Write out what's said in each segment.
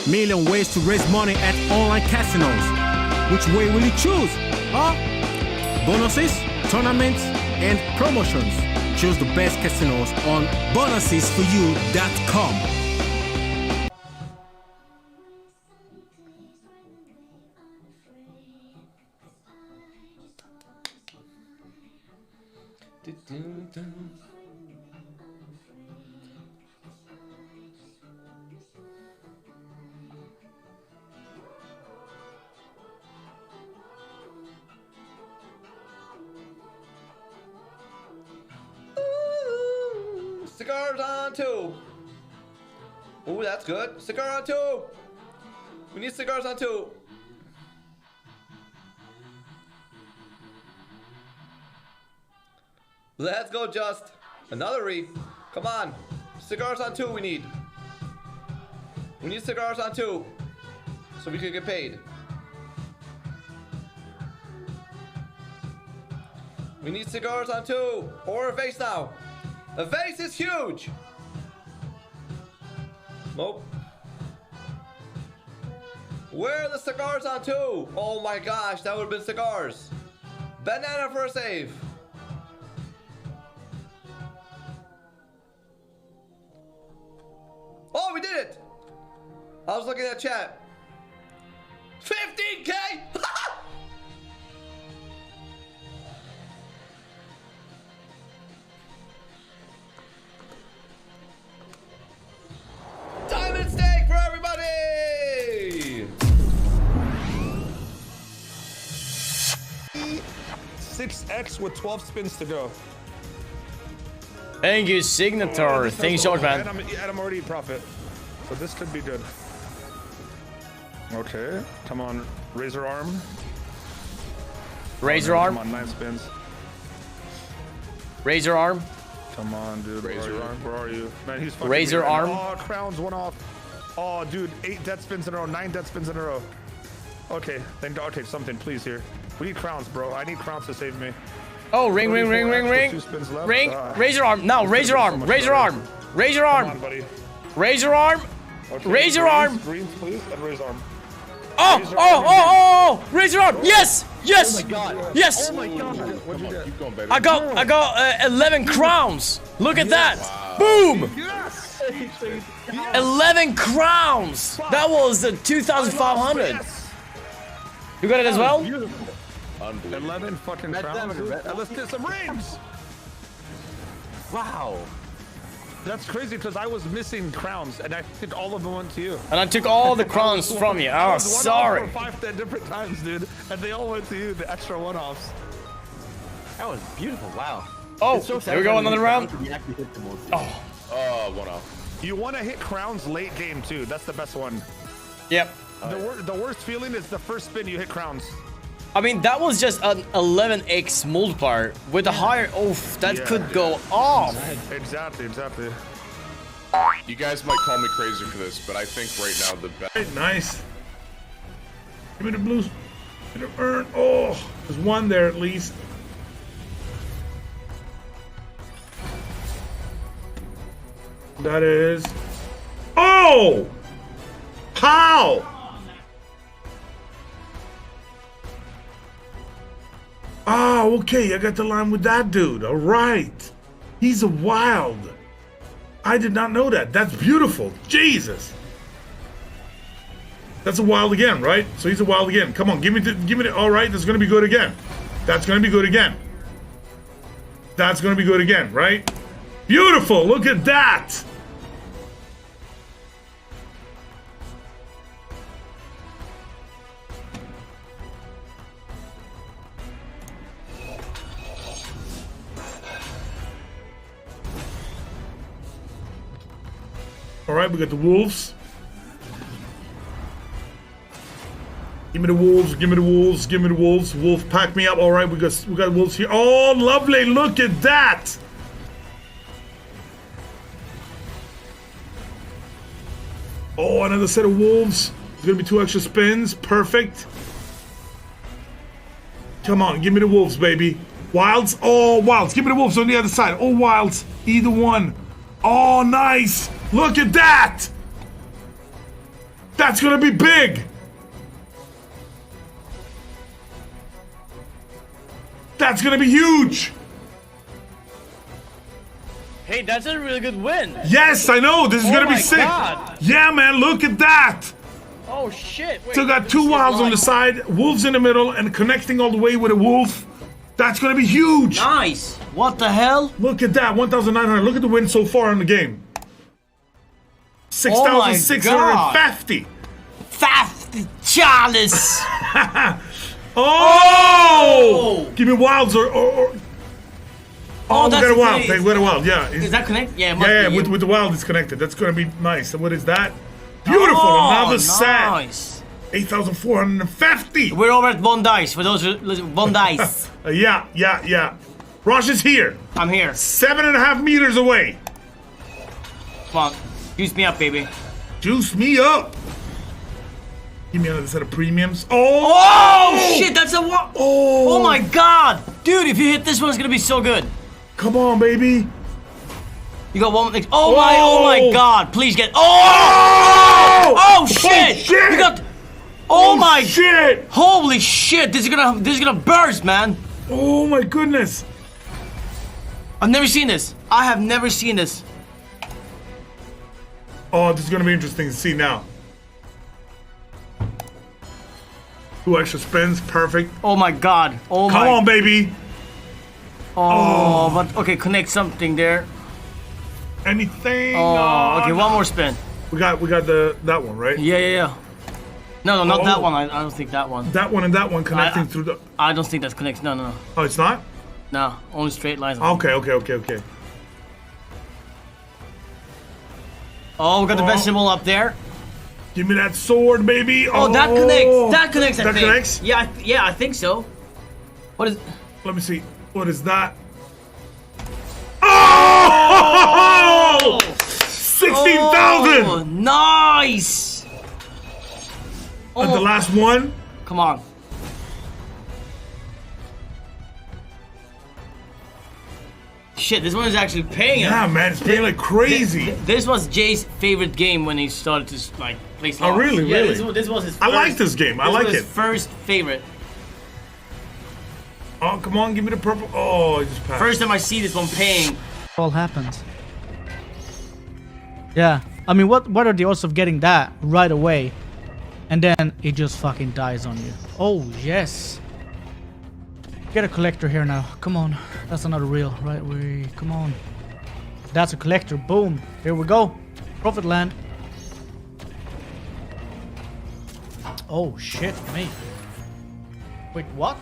Million ways to raise money at online casinos. Which way will you choose? Huh? Bonuses, tournaments, and promotions. Choose the best casinos on bonusesforyou.com. Cigars on two. Oh, that's good. Cigar on two. We need cigars on two. Let's go, Just. Another re. Come on. Cigars on two we need. We need cigars on two. So we can get paid. We need cigars on two. Or a vase now. A vase is huge. Nope. Where are the cigars on two? Oh my gosh, that would have been cigars. Banana for a save. Oh, we did it. I was looking at chat. 15K. Diamond steak for everybody! 6x with 12 spins to go. Thank you, Signator. Thanks so much, man. And I'm already in profit. So this could be good. Okay, come on, razor arm. Razor arm. Come on, 9 spins. Razor arm. Come on, dude. Razor arm. Where are you? Man, he's fucking Razor me right arm. now. Oh, crowns, one off. Oh, dude, 8 death spins in a row, 9 death spins in a row. Okay, then okay, something, please here. We need crowns, bro. I need crowns to save me. Oh, ring. 2 spins left. Ring. Razor arm. No, razor arm. Razor arm. Razor arm. Come on, buddy. Razor arm. Okay, Razor arm. Greens, please, and razor arm. Oh! Razor arm. Yes. Yes. Oh my god. Yes. Oh my god. What'd you get? Keep going, baby. I got 11 crowns. Look at that. Boom. Yes. 11 crowns. That was the 2,500. Yes. You got it as well? 11 fucking crowns. And let's get some rings. Wow. That's crazy because I was missing crowns and I think all of them went to you. And I took all the crowns from you. Oh, sorry. 5 different times, dude, and they all went to you. The extra one-offs. That was beautiful. Wow. Oh, So here we go, another round. Oh. Oh, one off. You want to hit crowns late game too. That's the best one. Yep. The worst feeling is the first spin you hit crowns. I mean, that was just an 11x multiplier. With a higher off, that could go off. Exactly. You guys might call me crazy for this, but I think right now the best. Nice. Give me the blues. Give me the burn. Oh, there's one there at least. That is. Oh! How? Oh, okay. I got the line with that dude. All right. He's a wild. I did not know that. That's beautiful. Jesus. That's a wild again, right? So he's a wild again. Come on, give me the. All right, that's gonna be good again. That's gonna be good again. That's gonna be good again, right? Beautiful. Look at that. All right, we got the wolves. Give me the wolves, give me the wolves, give me the wolves. Wolf, pack me up. All right, we got wolves here. Oh, lovely. Look at that. Oh, another set of wolves. There's gonna be 2 extra spins. Perfect. Come on, give me the wolves, baby. Wilds. Oh, wilds. Give me the wolves on the other side. Oh, wilds. Either one. Oh, nice. Look at that. That's gonna be big. That's gonna be huge. Hey, that's a really good win. Yes, I know. This is gonna be sick. God. Yeah, man. Look at that. Oh shit. Wait, So got two wilds on the side, wolves in the middle, and connecting all the way with a wolf. That's gonna be huge. Nice. What the hell? Look at that. 1,900. Look at the win so far in the game. 6,650. 50 Charles. Oh! Give me wilds or oh, we that's got a wild. okay. We got a wild. Yeah. Is that connected? Yeah. Yeah, with the wild it's connected. That's gonna be nice. What is that? Beautiful. Another set. Nice. 8,450. We're over at one dice for those who listen. One dice. Yeah. Rosh is here. I'm here. 7.5 meters away. Come on. Juice me up, baby. Juice me up. Give me another set of premiums. Oh shit, that's a what? Oh. Oh my god. Dude, if you hit this one, it's gonna be so good. Come on, baby. You got one. Oh my god. Please get. Oh shit. shit. You got. Oh my shit. Holy shit. This is gonna burst, man. Oh my goodness. I've never seen this. I have never seen this. Oh, this is gonna be interesting to see now. 2 extra spins, perfect. Oh my god. Oh Come my. on, baby. Oh, but okay, connect something there. Anything? Oh, okay, one more spin. We got that one, right? Yeah. No, not Oh. that one. I don't think that one. That one and that one connecting through the. I don't think that connects. No. Oh, it's not? No, only straight lines. Okay. Oh, we got the best symbol up there. Give me that sword, baby. Oh, that connects. That connects. I That think. connects? Yeah, I think so. What is? Let me see. What is that? Oh! 16,000! Oh, nice. And the last one? Come on. Shit, this one is actually paying him. Yeah, man, it's paying like crazy. This was Jay's favorite game when he started to play slots. Oh, really? Yeah, Really? This was his. I first, like this game. I like was it. his first favorite. Oh, come on, give me the purple. Oh, I just passed. First time I see this one paying. All happens. Yeah, I mean, what are the odds of getting that right away, and then it just fucking dies on you? Oh yes. Get a collector here now. Come on, that's another reel, right? Come on. That's a collector. Boom. Here we go. Profit land. Oh shit me. Wait, what?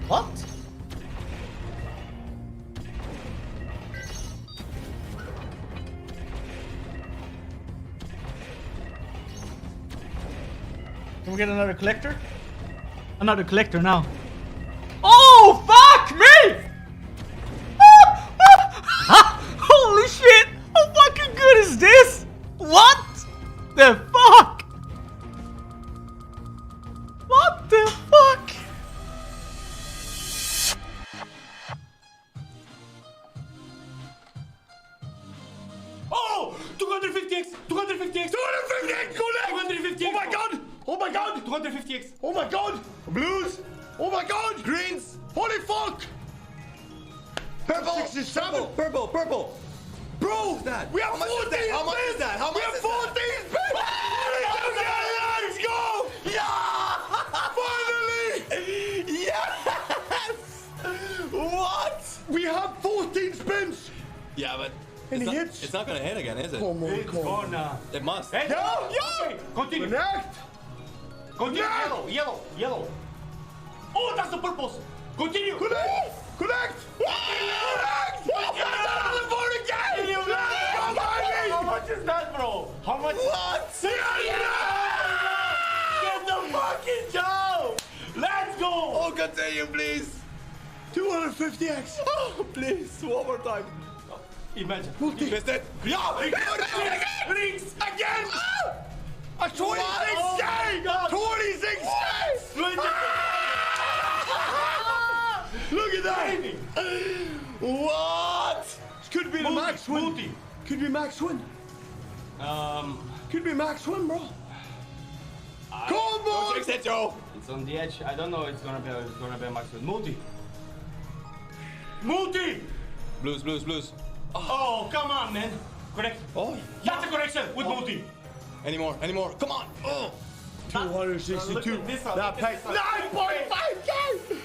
What? Can we get another collector? Another collector now. Oh, fuck me! Holy shit! How fucking good is this? What the fuck? What the fuck? Oh! 250x! 250x! 250x! 250x! Oh my god! Oh my god! 250x! Oh my god! Blues! Oh my god! Greens! Holy fuck! Purple! 67! Purple! Purple! Bro! That? We have 14 spins! How much is that? How much is that? We have 14 spins! Let's go! Yeah! Finally! Yes! What? We have 14 spins! Yeah, but And it's it not, hits. it's not gonna hit again, is it? Come on, come on. It must. Yo! Yo! Continue. Connect! Continue. Connect! Yellow. Yellow. Oh, that's the purpose. Continue. Connect! Connect! Connect! That's the phone again! Come on, baby! How much is that, bro? How much? What? Get the fucking job. Let's go. Oh, continue, please! 250x! Oh, please, one more time. Imagine. Multi. You missed it. Yeah! Rings. Again! A 26K! 26K! Look at that! What? Could be the max win. Multi. Could be max win. Could be max win, bro. Come on! Don't it, Joe. It's on the edge. I don't know. It's gonna be a max win. Multi. Multi. Blues, blues, blues. Oh, come on, man. Correct. Oh, That's a correction with multi. Anymore, anymore. Come on. Oh. 262. This one, That pays 9.5k.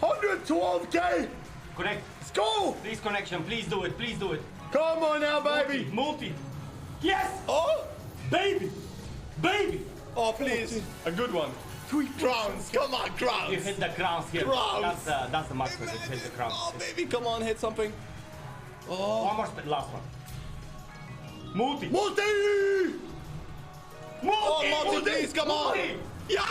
112k. Correct. Let's go. Please connection. Please do it. Please do it. Come on now, baby. Multi. Yes. Oh. Baby. Baby. Oh, please. A good one. 3 crowns. Come on, crowns. You hit the crowns here. Crowns. That's the max win. It hit the crowns. Oh, baby, come on, hit something. Oh. One more spin. Last one. Multi. Multi. Oh, multi, please, come on. Multi. Yeah.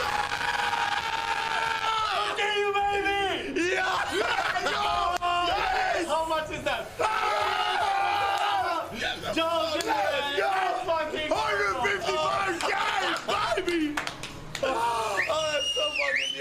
Multi, baby. Yeah. Let's go. Yes. How much is that? Let's go. 155k, baby.